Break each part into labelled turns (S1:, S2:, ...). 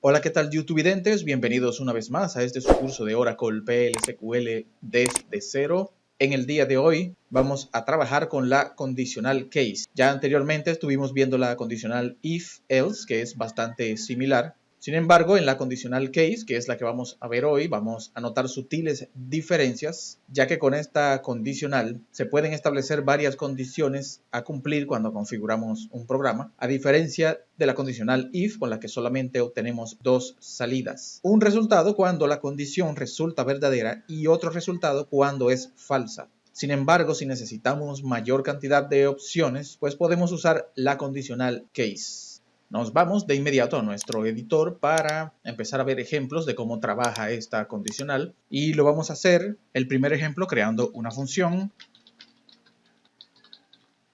S1: Hola, ¿qué tal YouTubeidentes? Bienvenidos una vez más a este su curso de Oracle PL/SQL desde cero. En el día de hoy vamos a trabajar con la condicional case. Ya anteriormente estuvimos viendo la condicional if/else, que es bastante similar. Sin embargo, en la condicional case, que es la que vamos a ver hoy, vamos a notar sutiles diferencias, ya que con esta condicional se pueden establecer varias condiciones a cumplir cuando configuramos un programa, a diferencia de la condicional if, con la que solamente obtenemos dos salidas. Un resultado cuando la condición resulta verdadera y otro resultado cuando es falsa. Sin embargo, si necesitamos mayor cantidad de opciones, pues podemos usar la condicional case. Nos vamos de inmediato a nuestro editor para empezar a ver ejemplos de cómo trabaja esta condicional, y lo vamos a hacer, el primer ejemplo, creando una función.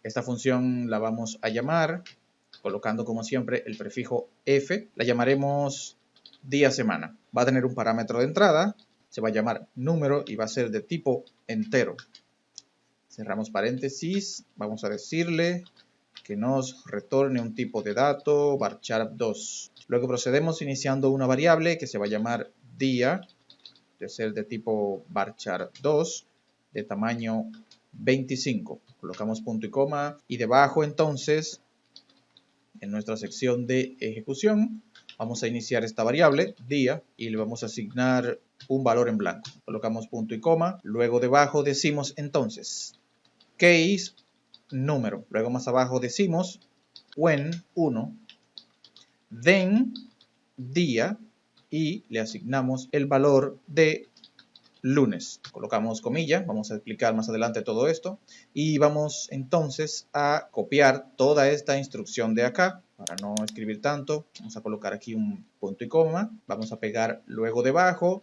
S1: Esta función la vamos a llamar, colocando como siempre el prefijo f, la llamaremos día-semana. Va a tener un parámetro de entrada, se va a llamar número y va a ser de tipo entero. Cerramos paréntesis, vamos a decirle que nos retorne un tipo de dato varchar 2. Luego procedemos iniciando una variable que se va a llamar día, de ser de tipo varchar 2, de tamaño 25. Colocamos punto y coma y debajo entonces, en nuestra sección de ejecución, vamos a iniciar esta variable día y le vamos a asignar un valor en blanco. Colocamos punto y coma, luego debajo decimos entonces case número, luego más abajo decimos when 1, then día y le asignamos el valor de lunes. Colocamos comilla, vamos a explicar más adelante todo esto y vamos entonces a copiar toda esta instrucción de acá. Para no escribir tanto, vamos a colocar aquí un punto y coma, vamos a pegar luego debajo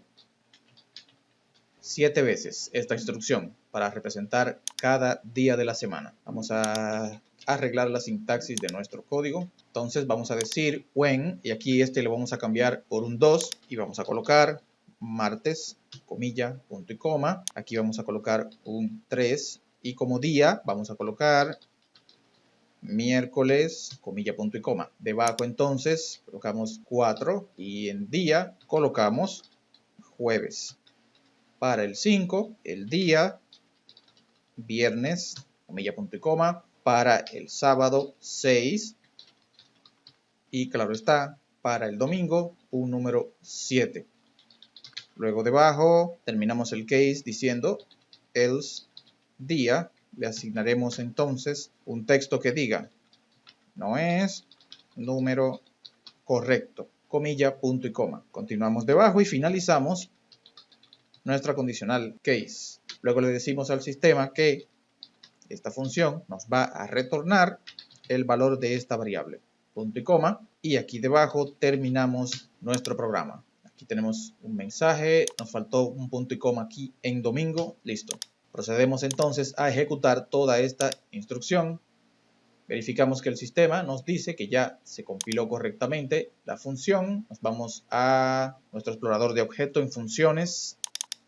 S1: 7 veces esta instrucción para representar cada día de la semana. Vamos a arreglar la sintaxis de nuestro código. Entonces vamos a decir when, y aquí lo vamos a cambiar por un 2 y vamos a colocar martes, comilla, punto y coma. Aquí vamos a colocar un 3 y como día vamos a colocar miércoles, comilla, punto y coma. Debajo entonces colocamos 4 y en día colocamos jueves. Para el 5, el día, viernes, comilla, punto y coma. Para el sábado, 6. Y claro está, para el domingo, un número 7. Luego debajo terminamos el case diciendo else día. Le asignaremos entonces un texto que diga no es número correcto, comilla, punto y coma. Continuamos debajo y finalizamos nuestra condicional case. Luego le decimos al sistema que esta función nos va a retornar el valor de esta variable, punto y coma, y aquí debajo terminamos nuestro programa. Aquí tenemos un mensaje, nos faltó un punto y coma aquí en domingo, listo. Procedemos entonces a ejecutar toda esta instrucción. Verificamos que el sistema nos dice que ya se compiló correctamente la función. Nos vamos a nuestro explorador de objeto en funciones.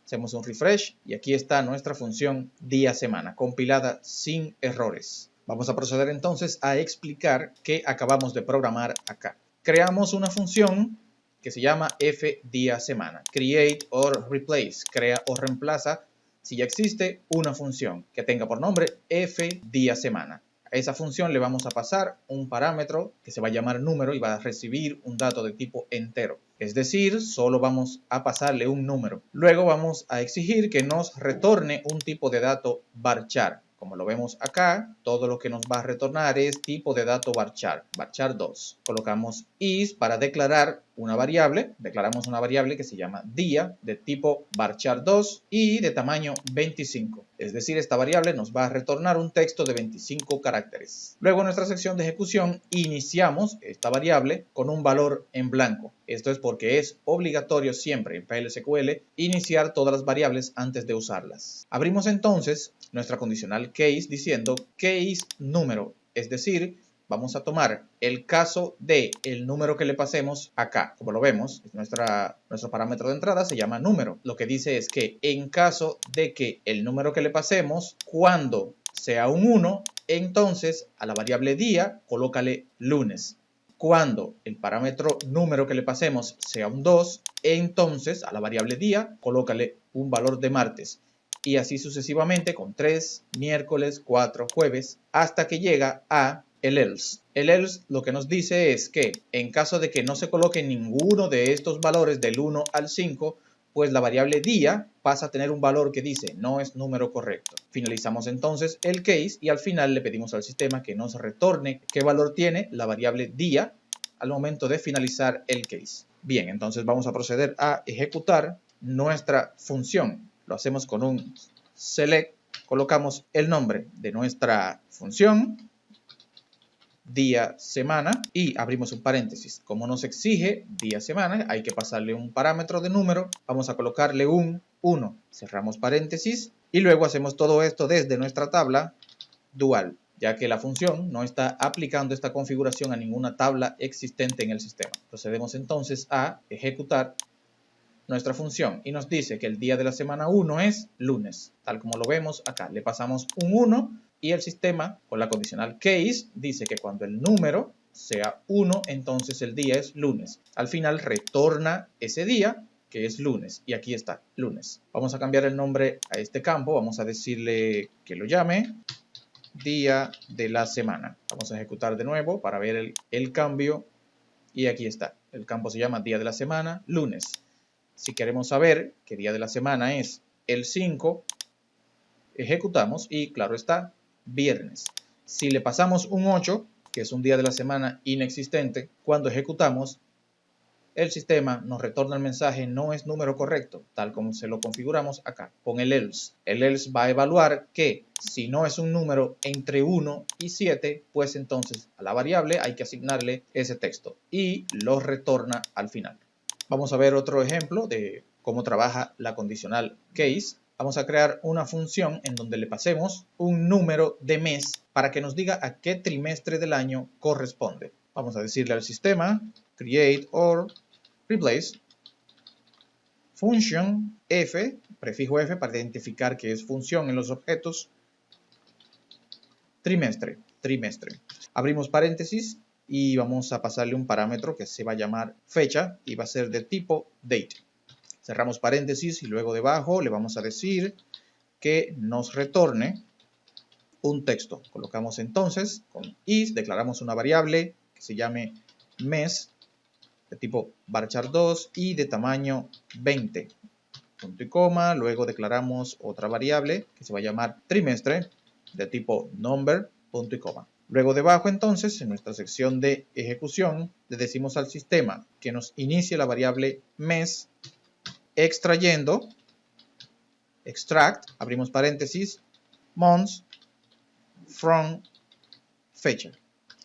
S1: Hacemos un refresh y aquí está nuestra función día-semana, compilada sin errores. Vamos a proceder entonces a explicar qué acabamos de programar acá. Creamos una función que se llama fDía-semana. Create or replace, crea o reemplaza si ya existe una función que tenga por nombre fDía-semana. A esa función le vamos a pasar un parámetro que se va a llamar número y va a recibir un dato de tipo entero. Es decir, solo vamos a pasarle un número. Luego vamos a exigir que nos retorne un tipo de dato varchar. Como lo vemos acá, todo lo que nos va a retornar es tipo de dato varchar, varchar 2. Colocamos is para declarar una variable. Declaramos una variable que se llama día de tipo varchar 2 y de tamaño 25. Es decir, esta variable nos va a retornar un texto de 25 caracteres. Luego en nuestra sección de ejecución iniciamos esta variable con un valor en blanco. Esto es porque es obligatorio siempre en PL/SQL iniciar todas las variables antes de usarlas. Abrimos entonces nuestra condicional case diciendo case número, es decir, vamos a tomar el caso de el número que le pasemos acá. Como lo vemos, nuestro parámetro de entrada se llama número. Lo que dice es que en caso de que el número que le pasemos, cuando sea un 1, entonces a la variable día colócale lunes. Cuando el parámetro número que le pasemos sea un 2, entonces a la variable día colócale un valor de martes. Y así sucesivamente con 3, miércoles, 4, jueves, hasta que llega a el else. El else lo que nos dice es que en caso de que no se coloque ninguno de estos valores del 1 al 5, pues la variable día pasa a tener un valor que dice no es número correcto. Finalizamos entonces el case y al final le pedimos al sistema que nos retorne qué valor tiene la variable día al momento de finalizar el case. Bien, entonces vamos a proceder a ejecutar nuestra función. Lo hacemos con un select, colocamos el nombre de nuestra función, día, semana, y abrimos un paréntesis. Como nos exige día, semana, hay que pasarle un parámetro de número. Vamos a colocarle un 1. Cerramos paréntesis y luego hacemos todo esto desde nuestra tabla dual, ya que la función no está aplicando esta configuración a ninguna tabla existente en el sistema. Procedemos entonces a ejecutar nuestra función y nos dice que el día de la semana 1 es lunes, tal como lo vemos acá. Le pasamos un 1 y el sistema con la condicional case dice que cuando el número sea 1, entonces el día es lunes. Al final retorna ese día que es lunes y aquí está, lunes. Vamos a cambiar el nombre a este campo, vamos a decirle que lo llame día de la semana. Vamos a ejecutar de nuevo para ver el cambio y aquí está. El campo se llama día de la semana, lunes. Si queremos saber qué día de la semana es el 5, ejecutamos y claro está, viernes. Si le pasamos un 8, que es un día de la semana inexistente, cuando ejecutamos, el sistema nos retorna el mensaje no es número correcto, tal como se lo configuramos acá, con el else. El else va a evaluar que si no es un número entre 1 y 7, pues entonces a la variable hay que asignarle ese texto y lo retorna al final. Vamos a ver otro ejemplo de cómo trabaja la condicional case. Vamos a crear una función en donde le pasemos un número de mes para que nos diga a qué trimestre del año corresponde. Vamos a decirle al sistema create or replace function f, prefijo f para identificar que es función en los objetos, trimestre. Abrimos paréntesis y vamos a pasarle un parámetro que se va a llamar fecha y va a ser de tipo date. Cerramos paréntesis y luego debajo le vamos a decir que nos retorne un texto. Colocamos entonces con is, declaramos una variable que se llame mes de tipo varchar2 y de tamaño 20. Punto y coma, luego declaramos otra variable que se va a llamar trimestre de tipo number, punto y coma. Luego debajo entonces, en nuestra sección de ejecución, le decimos al sistema que nos inicie la variable mes extrayendo, extract, abrimos paréntesis, months from fecha.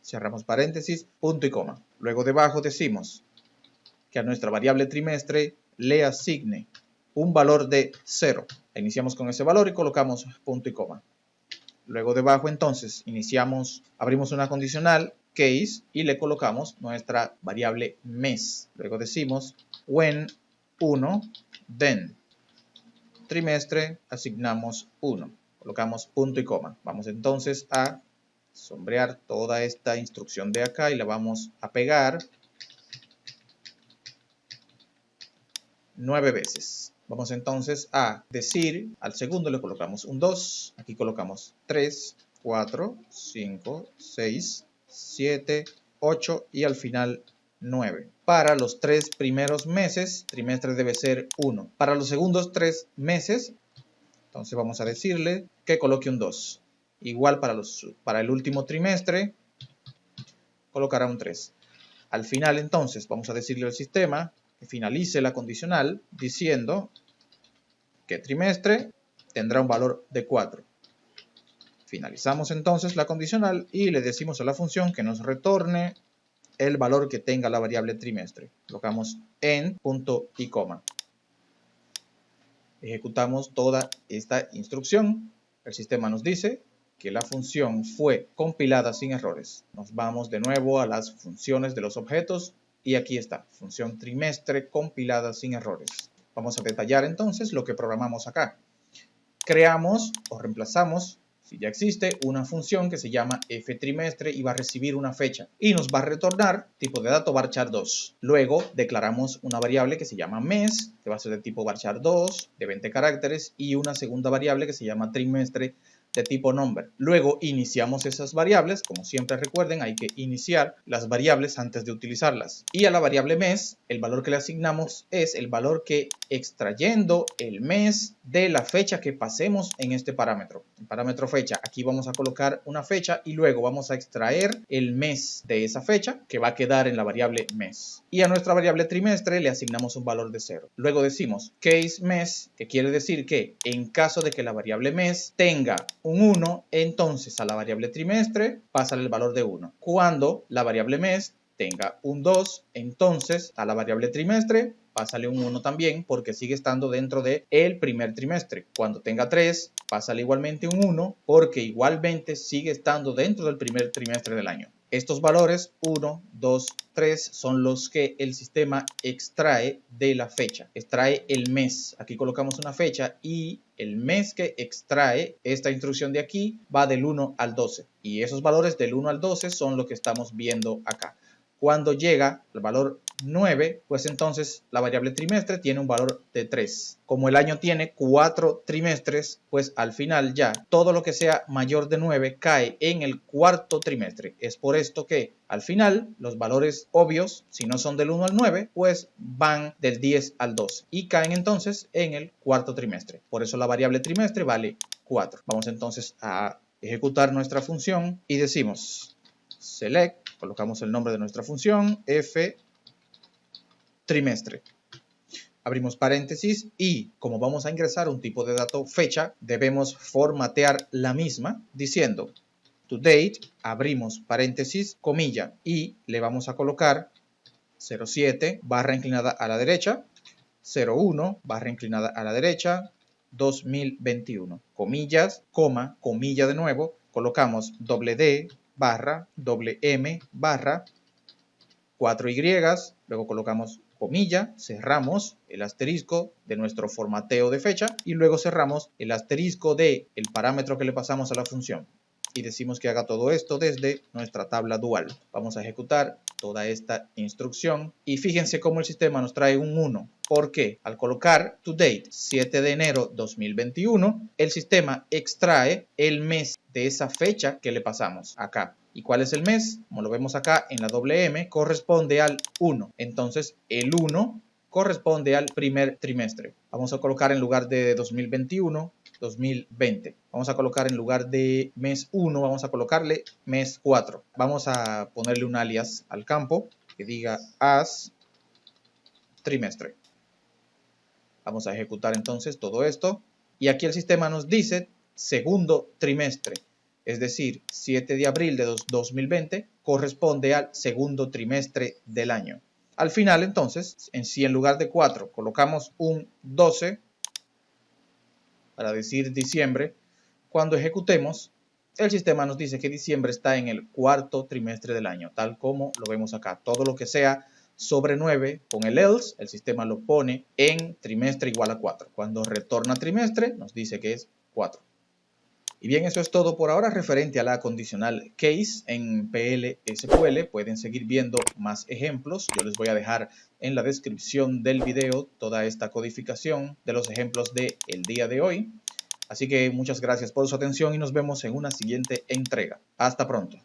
S1: Cerramos paréntesis, punto y coma. Luego debajo decimos que a nuestra variable trimestre le asigne un valor de 0. Iniciamos con ese valor y colocamos punto y coma. Luego debajo entonces abrimos una condicional case y le colocamos nuestra variable mes. Luego decimos when 1, then trimestre asignamos 1. Colocamos punto y coma. Vamos entonces a sombrear toda esta instrucción de acá y la vamos a pegar 9 veces. Vamos entonces a decir, al segundo le colocamos un 2, aquí colocamos 3, 4, 5, 6, 7, 8 y al final 9. Para los 3 primeros meses, trimestre debe ser 1. Para los segundos 3 meses, entonces vamos a decirle que coloque un 2. Igual para el último trimestre, colocará un 3. Al final entonces vamos a decirle al sistema que finalice la condicional diciendo que trimestre tendrá un valor de 4. Finalizamos entonces la condicional y le decimos a la función que nos retorne el valor que tenga la variable trimestre. Colocamos en punto y coma. Ejecutamos toda esta instrucción. El sistema nos dice que la función fue compilada sin errores. Nos vamos de nuevo a las funciones de los objetos y aquí está, función trimestre compilada sin errores. Vamos a detallar entonces lo que programamos acá. Creamos o reemplazamos Si ya existe una función que se llama ftrimestre y va a recibir una fecha y nos va a retornar tipo de dato varchar2. Luego declaramos una variable que se llama mes, que va a ser de tipo varchar2 de 20 caracteres y una segunda variable que se llama trimestre de tipo number. Luego iniciamos esas variables, como siempre recuerden, hay que iniciar las variables antes de utilizarlas. Y a la variable mes, el valor que le asignamos es el valor que extrayendo el mes de la fecha que pasemos en este parámetro. El parámetro fecha, aquí vamos a colocar una fecha y luego vamos a extraer el mes de esa fecha que va a quedar en la variable mes. Y a nuestra variable trimestre le asignamos un valor de 0. Luego decimos case mes, que quiere decir que en caso de que la variable mes tenga un 1, entonces a la variable trimestre pásale el valor de 1. Cuando la variable mes tenga un 2, entonces a la variable trimestre pásale un 1 también porque sigue estando dentro del primer trimestre. Cuando tenga 3, pásale igualmente un 1 porque igualmente sigue estando dentro del primer trimestre del año. Estos valores 1, 2, 3 son los que el sistema extrae de la fecha. Extrae el mes. Aquí colocamos una fecha y el mes que extrae esta instrucción de aquí va del 1 al 12. Y esos valores del 1 al 12 son lo que estamos viendo acá. Cuando llega el valor 9, pues entonces la variable trimestre tiene un valor de 3. Como el año tiene 4 trimestres, pues al final ya todo lo que sea mayor de 9 cae en el cuarto trimestre. Es por esto que al final los valores obvios, si no son del 1 al 9, pues van del 10 al 12 y caen entonces en el cuarto trimestre. Por eso la variable trimestre vale 4. Vamos entonces a ejecutar nuestra función y decimos select, colocamos el nombre de nuestra función, f trimestre. Abrimos paréntesis y como vamos a ingresar un tipo de dato fecha, debemos formatear la misma diciendo toDate, abrimos paréntesis, comilla y le vamos a colocar 07 barra inclinada a la derecha, 01 barra inclinada a la derecha, 2021, comillas, coma, comilla de nuevo, colocamos D barra, M barra, 4Y, luego colocamos comilla, cerramos el asterisco de nuestro formateo de fecha y luego cerramos el asterisco del parámetro que le pasamos a la función. Y decimos que haga todo esto desde nuestra tabla dual. Vamos a ejecutar toda esta instrucción y fíjense cómo el sistema nos trae un 1. ¿Por qué? Al colocar toDate 7 de enero 2021, el sistema extrae el mes de esa fecha que le pasamos acá. ¿Y cuál es el mes? Como lo vemos acá en la M, corresponde al 1. Entonces el 1 corresponde al primer trimestre. Vamos a colocar en lugar de 2021, 2020. Vamos a colocar en lugar de mes 1, vamos a colocarle mes 4. Vamos a ponerle un alias al campo que diga as trimestre. Vamos a ejecutar entonces todo esto. Y aquí el sistema nos dice segundo trimestre. Es decir, 7 de abril de 2020 corresponde al segundo trimestre del año. Al final, entonces, si en lugar de 4 colocamos un 12, para decir diciembre, cuando ejecutemos, el sistema nos dice que diciembre está en el cuarto trimestre del año, tal como lo vemos acá. Todo lo que sea sobre 9 con el else, el sistema lo pone en trimestre igual a 4. Cuando retorna trimestre, nos dice que es 4. Y bien, eso es todo por ahora referente a la condicional case en PL/SQL. Pueden seguir viendo más ejemplos. Yo les voy a dejar en la descripción del video toda esta codificación de los ejemplos del día de hoy. Así que muchas gracias por su atención y nos vemos en una siguiente entrega. Hasta pronto.